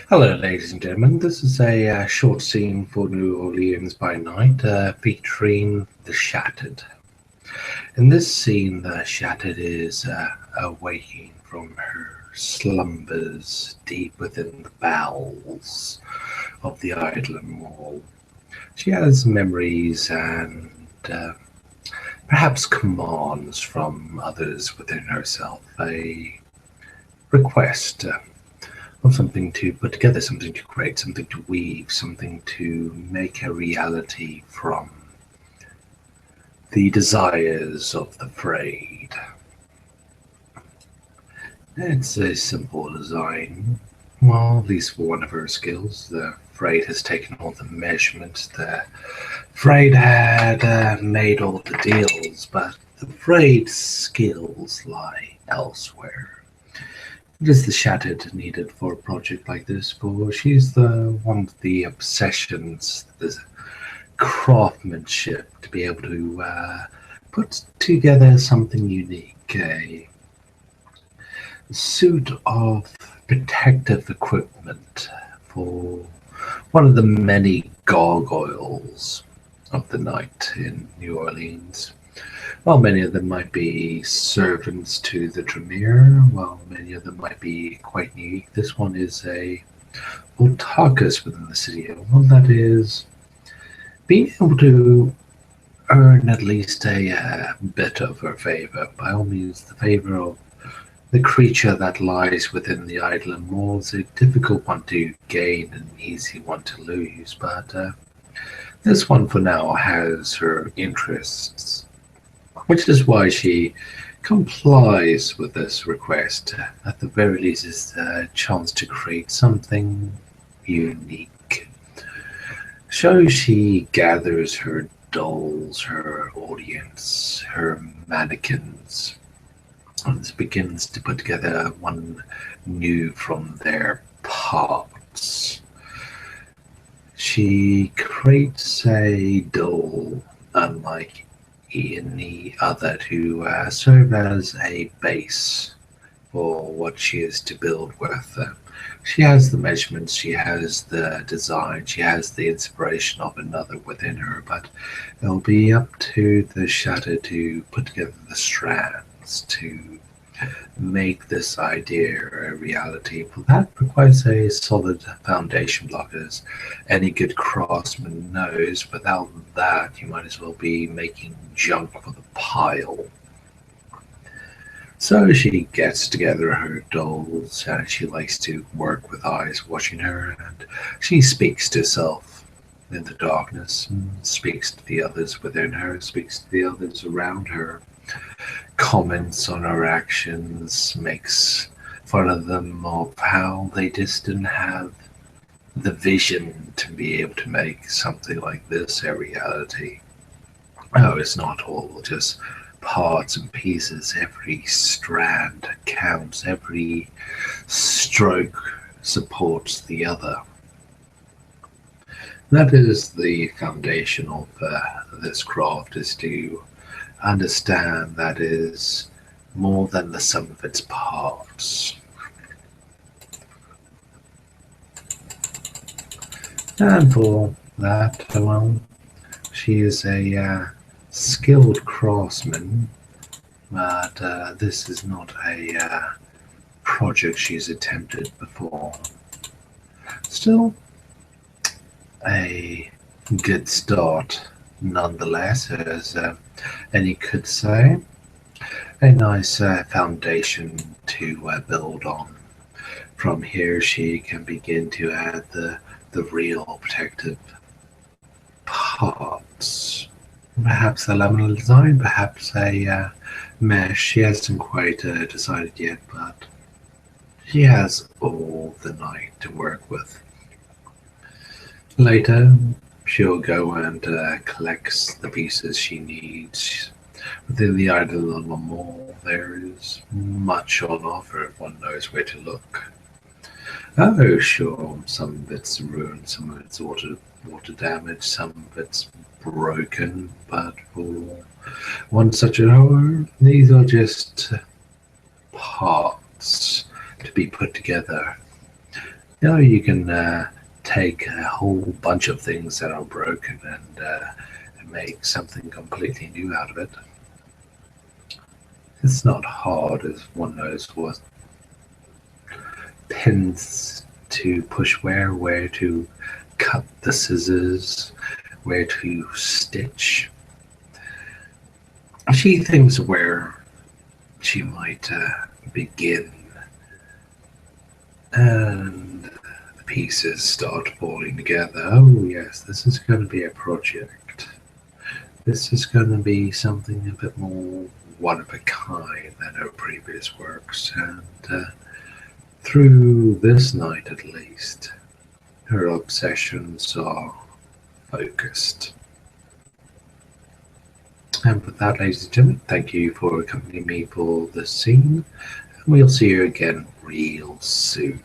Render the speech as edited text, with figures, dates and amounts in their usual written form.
Hello, ladies and gentlemen. This is a short scene for New Orleans by night, featuring the Shattered. In this scene, the Shattered is awaking from her slumbers deep within the bowels of the Idler Mall. She has memories and perhaps commands from others within herself. A request. Of something to put together, something to create, something to weave, something to make a reality from the desires of the Frayed. It's a simple design. Well, at least for one of her skills. The Frayed has taken all the measurements. The Frayed had made all the deals, but the Frayed skills lie elsewhere. It is the Shattered needed for a project like this, for she's the one of the obsessions, the craftsmanship to be able to put together something unique, a suit of protective equipment for one of the many gargoyles of the night in New Orleans. While many of them might be servants to the Tremere, while many of them might be quite unique, this one is a Otakus within the city, one that is being able to earn at least a bit of her favor. By all means, the favor of the creature that lies within the Idler Mall is a difficult one to gain and an easy one to lose, but this one for now has her interests, which is why she complies with this request. At the very least, is a chance to create something unique. So she gathers her dolls, her audience, her mannequins, and begins to put together one new from their parts. She creates a doll unlike any other to serve as a base for what she is to build with. She has the measurements, she has the design, she has the inspiration of another within her, but it'll be up to the Shadow to put together the strands to make this idea a reality. For that requires a solid foundation block, as any good craftsman knows. Without that, you might as well be making junk for the pile. So she gets together her dolls, and she likes to work with eyes watching her, and she speaks to herself in the darkness, and speaks to the others within her, speaks to the others around her, comments on her actions, makes fun of them of how they just didn't have the vision to be able to make something like this a reality. Oh, it's not all just parts and pieces. Every strand counts, every stroke supports the other. That is the foundation of this craft, is to understand that is more than the sum of its parts. And for that alone, she is a skilled craftsman, but this is not a project she's attempted before. Still, a good start nonetheless, as any could say. A nice foundation to build on. From here, she can begin to add the real protective parts. Perhaps a laminate design, perhaps a mesh. She hasn't quite decided yet, but she has all the night to work with. Later, she'll go and collect the pieces she needs. Within the Idle Mall, there is much on offer if one knows where to look. Oh, sure, some of it's ruined, some of it's water damage, some of it's broken, but for one such a horror, these are just parts to be put together. You can take a whole bunch of things that are broken and make something completely new out of it. It's not hard, as one knows what pins to push where to cut the scissors, where to stitch. She thinks where she might begin, and the pieces start falling together. Oh, yes, this is going to be a project. This is going to be something a bit more one of a kind than her previous works, and through this night at least, her obsessions are focused. And with that, ladies and gentlemen, thank you for accompanying me for this scene, and we'll see you again real soon.